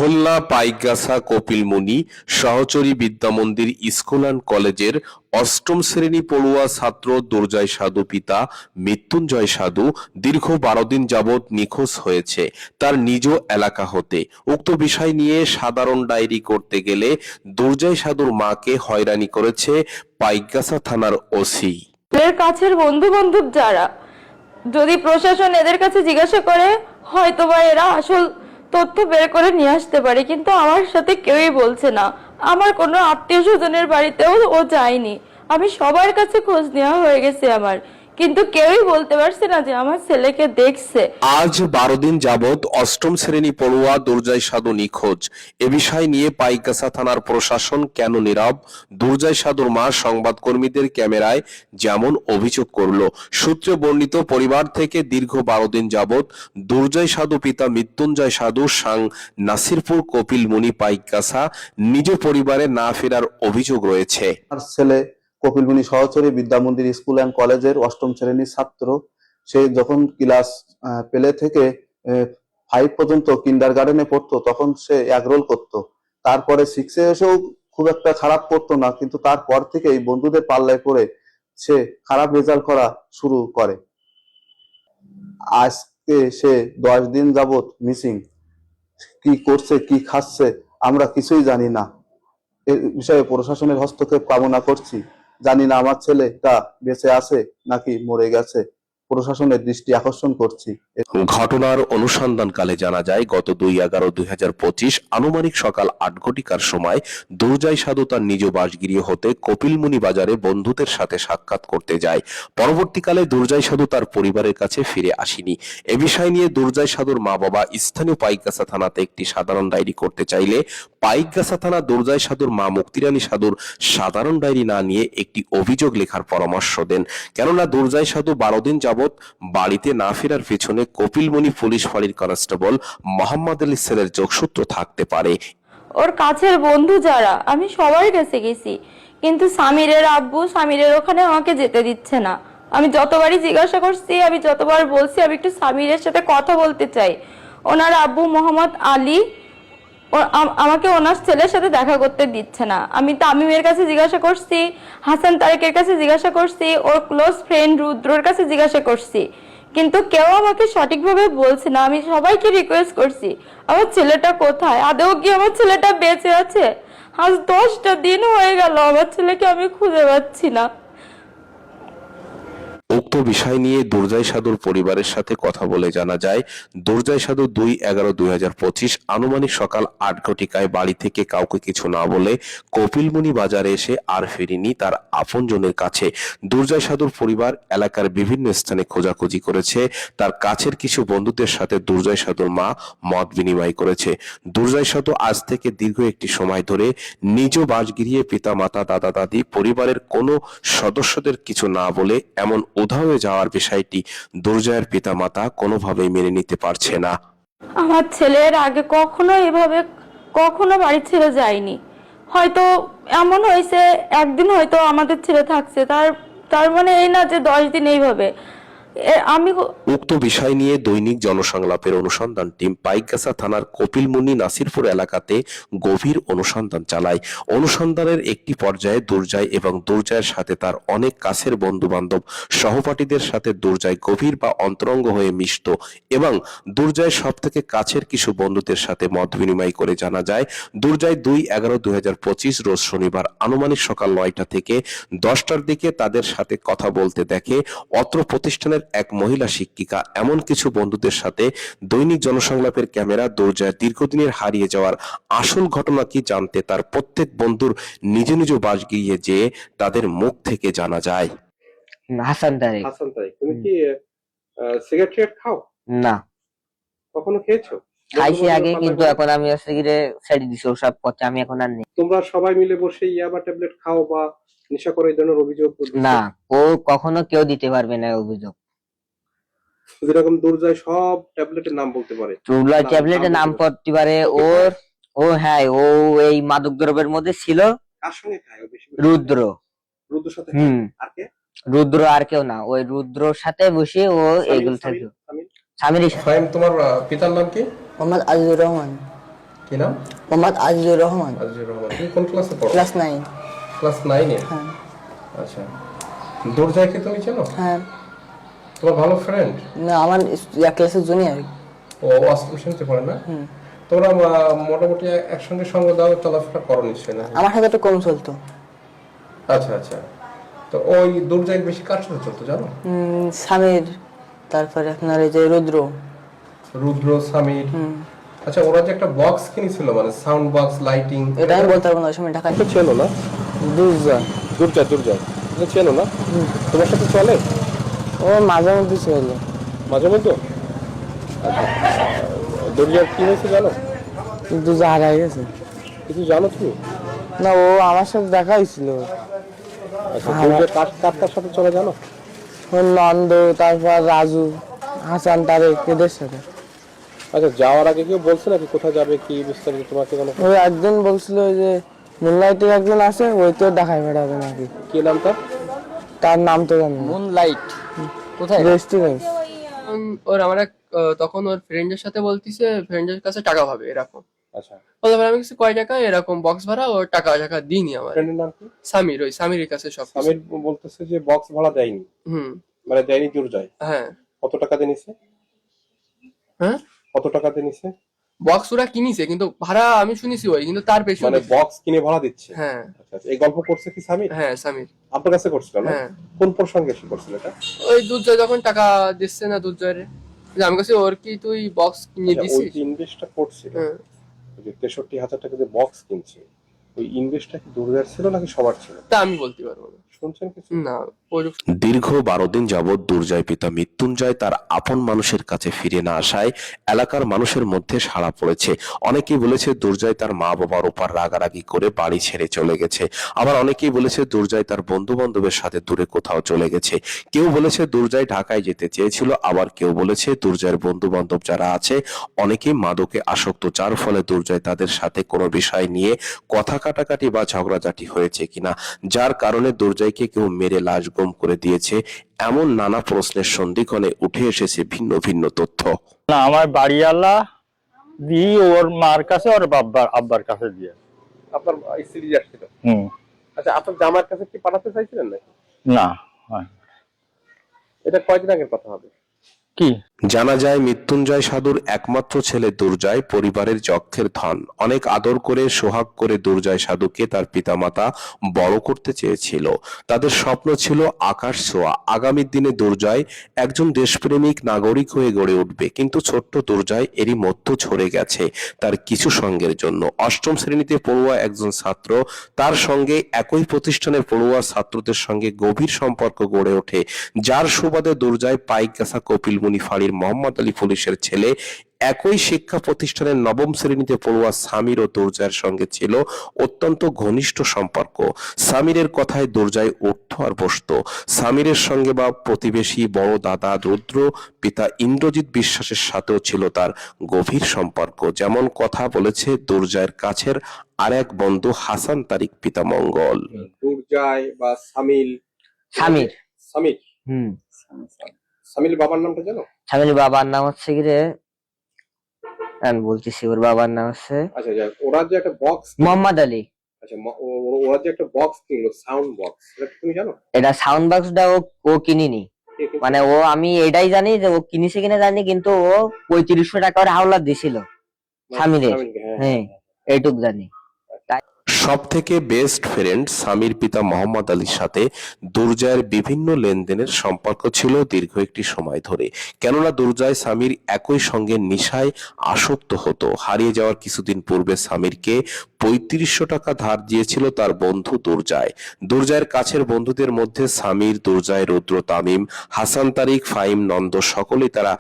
Khulna Paikgachha Kapilmuni সহচরী Vidyamandir school and কলেজের অষ্টম শ্রেণী পড়ুয়া ছাত্র দুর্জয় সাধু পিতা মৃত্যুঞ্জয় সাধু দীর্ঘ ১২ দিন যাবৎ নিখোঁজ হয়েছে তার নিজ এলাকা হতে। উক্ত বিষয় নিয়ে সাধারণ ডায়েরি করতে গেলে দুর্জয় সাধুর মাকে হয়রানি করেছে পাইকগাছা থানার ওসি। এর কাছের বন্ধু বান্ধব যারা, যদি প্রশাসন এদের কাছে জিজ্ঞাসা করে হয়তোবা এরা আসল তথ্য বের করে নিয়ে আসতে পারে, কিন্তু আমার সাথে কেউই বলছে না। আমার কোনো আত্মীয় স্বজনের বাড়িতেও ও যায়নি। আমি সবার কাছে খোঁজ নেওয়া হয়ে গেছে আমার, কিন্তু কেউই বলতে পারছে না যে আমার ছেলেকে দেখছে। আজ ১২ দিন যাবৎ অষ্টম শ্রেণী পড়ুয়া দুর্জয় সাধু নিখোঁজ। এ বিষয় নিয়ে পাইকগাছা থানার প্রশাসন কেন নীরব? দুর্জয় সাধুর মা সংবাদকর্মীদের ক্যামেরায় যেমন অভিযোগ করল। সূত্রে বর্ণিত, পরিবার থেকে দীর্ঘ ১২ দিন যাবৎ দুর্জয় সাধু পিতা মৃত্যুঞ্জয় সাধু সাং নাসিরপুর কপিলমুনি পাইকগাছা নিজ পরিবারে না ফেরার অভিযোগ রয়েছে। ছেলে কপিলমুনি সহচরী বিদ্যামন্দির স্কুল অ্যান্ড কলেজের অষ্টম শ্রেণীর ছাত্র। সে যখন ক্লাস প্লে থেকে 5 পর্যন্ত কিন্ডার গার্ডেনে পড়তো, তখন সে এগরোল করতো। তারপরে 6-এ এসেও খুব একটা খারাপ করতো না, কিন্তু তারপর থেকে এই বন্ধুদের পাল্লায় পড়ে সে খারাপ রেজাল্ট করা শুরু করে। আজকে সে 10 দিন যাবৎ মিসিং। কি করছে, কি খাচ্ছে, আমরা কিছুই জানি না। এ বিষয়ে প্রশাসনের হস্তক্ষেপ কামনা করছি। জানি না আমার ছেলেটা বেঁচে আছে নাকি মরে গেছে। প্রশাসনের দৃষ্টি আকর্ষণ করছি। ঘটনার অনুসন্ধানকালে জানা যায়, গত ২/১১/২০২৫ আনুমানিক সকাল ৮ ঘটিকার সময় দুর্জয় সাধু তার নিজ বাসগৃহ হতে কপিলমুনি বাজারে বন্ধুদের সাথে সাক্ষাৎ করতে যায়। পরবর্তীকালে দুর্জয় সাধু তার পরিবারের কাছে ফিরে আসেনি। এ বিষয় নিয়ে দুর্জয় সাধুর মা বাবা স্থানীয় পাইকগাছা থানাতে একটি সাধারণ ডায়েরি করতে চাইলে পাইকগাছা থানা দুর্জয় সাধুর মা মুক্তিরানী সাধুর সাধারণ ডায়েরি না নিয়ে একটি অভিযোগ লেখার পরামর্শ দেন। কেননা দুর্জয় সাধু ১২ দিন যাবৎ বাড়িতে না ফেরার পেছনে কপিলমুনি পুলিশ ফাঁড়ির কনস্টেবল মোহাম্মদ আলী ছেলের যোগসূত্র থাকতে পারে। ওর কাছের বন্ধু যারা, আমি সবার কাছে গেছি, কিন্তু সামিরের আব্বু সামিরের ওখানে আমাকে যেতে দিচ্ছে না। আমি যতবারই জিজ্ঞাসা করছি, আমি যতবার বলছি আমি একটু সামিরের সাথে কথা বলতে চাই। ওনার আব্বু মোহাম্মদ আলী আমাকে ওনার ছেলের সাথে দেখা করতে দিচ্ছে না। আমি তামিমের কাছে জিজ্ঞাসা করছি, হাসান তারেকের কাছে জিজ্ঞাসা করছি, ওর ক্লোজ ফ্রেন্ড রুদ্রর কাছে জিজ্ঞাসা করছি, কিন্তু কেউ আমাকে সঠিকভাবে বলছে না। আমি সবাইকে রিকোয়েস্ট করছি, আমার ছেলেটা কোথায়, আদৌ কি আমার ছেলেটা বেঁচে আছে? আজ 10টা দিন হয়ে গেল আমার ছেলেকে আমি খুঁজে পাচ্ছি না। উক্ত বিষয় নিয়ে দুর্জয় সাধুর পরিবারের সাথে কথা বলে জানা যায়, দুর্জয় সাধু ২/১১/২০২৫ আনুমানিক সকাল ৮ ঘটিকায় বাড়ি থেকে কাউকে কিছু না বলে কপিলমুনি বাজারে এসে আর ফেরেনি তার আপনজনের কাছে। দুর্জয় সাধুর পরিবার এলাকার বিভিন্ন স্থানে খোঁজাখুঁজি করেছে। তার কাছের কিছু বন্ধুদের সাথে দুর্জয় সাধুর মা মত বিনিময় করেছে। দুর্জয় সাধু আজ থেকে দীর্ঘ একটি সময় ধরে নিজ বাসগৃহে পিতা মাতা দাদা দাদি পরিবারের কোনো সদস্যদের কিছু না বলে এমন উধাও হয়ে যাওয়ার বিষয়টি দুর্জয়ের পিতা মাতা কোনোভাবেই মেনে নিতে পারছে না। আমার ছেলের আগে কখনো এভাবে কখনো বাড়ি ছেড়ে যায়নি। হয়তো এমন হয়েছে একদিন হয়তো আমাদের ছেলে থাকছে, তার মানে এই না যে 10 দিন এইভাবে। আমি উক্ত বিষয় নিয়ে দৈনিক জনসংলাপের অনুসন্ধান টিম পাইকগাছা থানার কপিলমুনি নাসিরপুর এলাকাতে গভীর অনুসন্ধান চালায়। অনুসন্ধানের একটি পর্যায়ে দুর্জয় এবং দুর্জয়ের সাথে তার অনেক কাছের বন্ধু বান্ধব সহপাঠীদের সাথে দুর্জয় গভীর বা অন্তরঙ্গ হয়ে মিশত এবং দুর্জয়ের সব থেকে কাছের কিছু বন্ধুদের সাথে মত বিনিময় করে জানা যায়, দুর্জয় ২/১১/২০২৫ রোজ শনিবার আনুমানিক সকাল ৯টা থেকে 10টার দিকে তাদের সাথে কথা বলতে দেখে। অত্র প্রতিষ্ঠানের এক মহিলা শিক্ষিকা এমন কিছু বন্ধুদের সাথে দৈনিক জনসংলাপের ক্যামেরা দুর্জয়ের দীর্ঘদিনের হারিয়ে যাওয়ার আসল ঘটনা কি জানতে তার প্রত্যেক বন্ধুর নিজ নিজ বাসগৃহে যেয়ে তাদের মুখ থেকে জানা যায়। হাসান তারেক। তুমি কি সিগারেট খাও? না, কখনো খেয়েছো? খাইছি আগে, কিন্তু এখন আমি সিগারেট ছেড়ে দিছি, ওসব পথে আমি এখন আর নেই। তোমরা সবাই মিলে বসে ইয়াবা ট্যাবলেট খাও বা নেশা করে এই ধরনের অভিযোগ? না, ও কখনো কেউ দিতে পারবে না অভিযোগ। যেরকম দুর্জয় সব ট্যাবলেটের নাম বলতে পারে, দুর্জয় ট্যাবলেটের নাম পড়তে পারে। ও হ্যাঁ, ও এই মাদক দ্রব্যের মধ্যে ছিল। কার সঙ্গে খায় বেশি? রুদ্র। রুদ্রের সাথে? আর কে? রুদ্র আর কেউ না, ওই রুদ্রর সাথে বসে ও এগুলো থাকে। স্বামীর। ফাহিম, তোমার পিতার নাম কি? মোহাম্মদ আজিজুর রহমান। কি নাম? মোহাম্মদ আজিজুর রহমান, আজিজুর রহমান। তুমি কোন ক্লাসে পড়ো? ক্লাস 9। ক্লাস 9-এ? হ্যাঁ। আচ্ছা, দুর্জয়কে তুমি চেনো? হ্যাঁ। তোমার ভালো ফ্রেন্ড? না, আমার এক ক্লাসের জুনিয়র। ও অষ্টম শ্রেণীতে পড়ে না? তোমরা মোটামুটি একসঙ্গে সঙ্গ দাও, চলাফেরা করো নিশ্চয়ই না? আমার সাথে একটু কম চলতো। আচ্ছা আচ্ছা, তো ওই দুর্জয় বেশি কার সাথে চলতো জানো? সামির, তারপরে আপনার এই যে রুদ্র, সামির। আচ্ছা, ওরা যে একটা বক্স কিনেছিল, মানে সাউন্ড বক্স, লাইটিং, এটা আমি বলতে পারবো না, ওই সময় ঢাকায় চেনো না? দুর্জয়। দুর্জয় তুমি চেনো না? তোমার সাথে চলে? ও মাঝে মধ্যে চলে। মাঝে মধ্যে? আচ্ছা, দুর্জয় কি হয়েছে জানো? দুর্জয় হারাই গেছে। কিছু জানো তুমি? না, ও আমার সাথে দেখা হয়েছিল। আচ্ছা, দুর্জয় কার সাথে চলে জানো? নন্দ, তারপর রাজু, হাসান, তারেক, এদের সাথে। আচ্ছা, যাওয়ার আগে কেউ বলছে নাকি কোথায় যাবে, কি বিস্তারিত তোমাকে কোনো? ওই একজন বলছিল যে মুনলাইটের একজন আছে, ওই তো দেখায় বেড়াবে নাকি। কি নাম তার? তার নাম তো জানি না। মুনলাইট কোথায়? রেস্টুরেন্ট। ওর আমার তখন ওর ফ্রেন্ডের সাথে বলতিছে ফ্রেন্ডের কাছে টাকা পাবে এরকম। আচ্ছা, বলতে পারে আমি কিছু কয় টাকা এরকম বক্স ভাড়া, ওর টাকা দিইনি আমার। ফ্রেন্ডের নাম কি? সামির, ওই সামিরের কাছে সব। সামির বলতেছে যে বক্স ভাড়া দেয়নি। মানে দেয়নি দুর্জয়? হ্যাঁ। কত টাকা দিয়ে নিছে? হ্যাঁ, কত টাকা দিয়ে নিছে? বক্স ওরা কিনিছে, কিন্তু ভাড়া আমি শুনেছি ওই, কিন্তু তার বেশি। মানে বক্স কিনে ভাড়া দিচ্ছে? হ্যাঁ। আচ্ছা আচ্ছা, এই গল্প করছে কি সামির? হ্যাঁ, সামির আপনার কাছে করছিল না? হ্যাঁ। কোন প্রসঙ্গে এসে করছিল এটা? ওই দুর্জয় যখন টাকা দিচ্ছে না দুর্জয়ের, আমি কাছে ওর কি তুই বক্স কিনে আচ্ছা, ওই দিছিস? যে ইনভেস্টটা করছিল, হ্যাঁ। ওই যে 63,000 টাকা যে বক্স কিনছে, ওই ইনভেস্টটা কি দুর্জয়ের ছিল নাকি সবার ছিল? তা আমি বলতে পারবো না। শুনছেন কিছু? না, ওই দীর্ঘ 12 দিন যাবৎ দুর্জয় পিতা মৃত্যুঞ্জয় তার আপন মানুষের কাছে ফিরে না আসায় এলাকার মানুষের মধ্যে সাড়া পড়েছে। অনেকেই বলেছে দুর্জয় তার মা বাবার উপর রাগারাগি করে বাড়ি ছেড়ে চলে গেছে। আবার অনেকেই বলেছে দুর্জয় তার বন্ধু বান্ধবের সাথে দূরে কোথাও চলে গেছে। কেউ বলেছে দুর্জয় ঢাকায় যেতে চেয়েছিল, আবার কেউ বলেছে দুর্জয়ের বন্ধু বান্ধব যারা আছে অনেকেই মাদকে আসক্ত, যার ফলে দুর্জয় তাদের সাথে কোনো বিষয় নিয়ে কথা কাটাকাটি বা ঝগড়াঝাটি হয়েছে কিনা, যার কারণে দুর্জয়কে কেউ মেরে লাশ গুম করে দিয়েছে। এমন নানা প্রশ্নের সন্ধিক্ষণে উঠে এসেছে ভিন্ন ভিন্ন তথ্য। না, আমার বাড়িওয়ালা দিয়ে ওর মার কাছে, ওর আব্বার কাছে দিয়ে। আপনার স্ত্রী আসছিল? আচ্ছা, আপনার জামার কাছে কি পাঠাতে চাইছিলেন নাকি? না। এটা কয়দিন আগের কথা হবে? কি জানা যায় মৃত্যুঞ্জয় সাধুর একমাত্র ছেলে দুর্জয় পরিবারের যক্ষের ধন। অনেক আদর করে সোহাগ করে দুর্জয় সাধুকে তার পিতামাতা বড় করতে চেয়েছিল। তাদের স্বপ্ন ছিল আকাশ ছোঁয়া। আগামী দিনে দুর্জয় একজন দেশপ্রেমিক নাগরিক হয়ে গড়ে উঠবে, কিন্তু ছোট্ট দুর্জয় এরই মধ্যে ঝরে গেছে তার কিছু সঙ্গের জন্য। অষ্টম শ্রেণীতে পড়ুয়া একজন ছাত্র, তার সঙ্গে একই প্রতিষ্ঠানের পড়ুয়া ছাত্রদের সঙ্গে গভীর সম্পর্ক গড়ে ওঠে, যার সুবাদে দুর্জয় পাইকগাছা কপিলমুনি ফাঁড়ির মোহাম্মদ আলী পুলিশের ছেলে। একই শিক্ষা প্রতিষ্ঠানের নবম শ্রেণীতে পড়ুয়া সামির ও দুর্জয়ের সঙ্গে ছিল অত্যন্ত ঘনিষ্ঠ সম্পর্ক। সামিরের কথায় দুর্জয় উঠত আর বসত। সামিরের সঙ্গে বা প্রতিবেশী বড় দাদা রুদ্র, পিতা ইন্দ্রজিৎ বিশ্বাসের সাথেও ছিল তার গভীর সম্পর্ক। যেমন কথা বলেছে দুর্জয়ের কাছের আর এক বন্ধু হাসান তারিক পিতা মঙ্গল। দুর্জয় বা সামির? সামির সামির বাবার নামটা জানো? সামির বাবার নাম হচ্ছে কি রে, আমি বলতেছি, ওর বাবার নাম হচ্ছে আচ্ছা, ওরা যে একটা বক্স, মোহাম্মদ আলী। আচ্ছা, ওরা যে একটা বক্স কিনলো, সাউন্ড বক্স, এটা তুমি জানো? এটা সাউন্ড বক্সটা ও কিনিনি, মানে ও, আমি এটাই জানি যে ও কিনেছে কিনা জানি, কিন্তু ও 3500 টাকা ওর হাওলা দিছিল সামিরের। হ্যাঁ, এইটুক জানি। সব থেকে বেস্ট ফ্রেন্ড সামির পিতা মোহাম্মদ আলীর সাথে দুর্জয়ের বিভিন্ন লেনদেনের সম্পর্ক ছিল দীর্ঘ একটি সময় ধরে। কেননা দুর্জয় সামির একই সঙ্গে নেশায় আসক্ত হতো। হারিয়ে যাওয়ার কিছুদিন পূর্বে সামিরকে 3500 টাকা ধার দিয়েছিল তার বন্ধু দুর্জয়। দুর্জয়ের কাছের বন্ধুদের মধ্যে সামির, দুর্জয়, রুদ্র, তামিম, হাসান তারিক, ফাহিম, নন্দ সকলেই তারা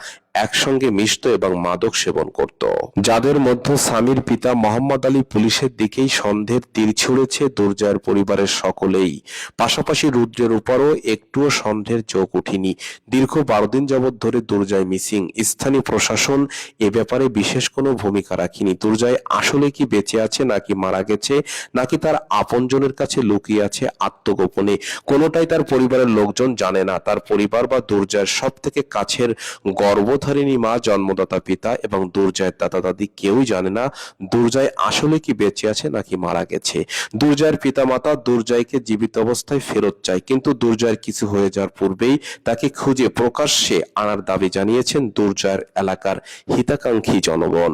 একসঙ্গে মিশত এবং মাদক সেবন করত। যাদের মধ্যে সামির পিতা মোহাম্মদ আলী পুলিশের দিকেই সন্দেহের তীর ছুঁড়েছে দুর্জয়ের পরিবারের সকলেই। পাশাপাশি রুদ্রের উপরও একটুও সন্দেহের চোখ উঠেনি। দীর্ঘ 12 দিন যাবৎ ধরে দুর্জয় মিসিং। স্থানীয় প্রশাসন এ ব্যাপারে বিশেষ কোনো ভূমিকা রাখেনি। দুর্জয় আসলে কি বেঁচে আছে নাকি মারা গেছে, নাকি তার আপনজনের কাছে লুকিয়ে আছে আত্মগোপনে, কোনোটাই তার পরিবারের লোকজন জানে না। তার পরিবার বা দুর্জয়ের সব থেকে কাছের গর্ব গর্ভধারিণী মা, জন্মদাতা পিতা এবং দুর্জয়ের দাদা দাদি কেউই জানে না দুর্জয় আসলে কি বেঁচে আছে নাকি মারা গেছে। দুর্জয়ের পিতামাতা দুর্জয়কে জীবিত অবস্থায় ফেরত চায়, কিন্তু দুর্জয়ের কিছু হয়ে যাওয়ার পূর্বেই তাকে খুঁজে প্রকাশ্যে আনার দাবি জানিয়েছেন দুর্জয়ের এলাকার হিতাকাঙ্ক্ষী জনগণ।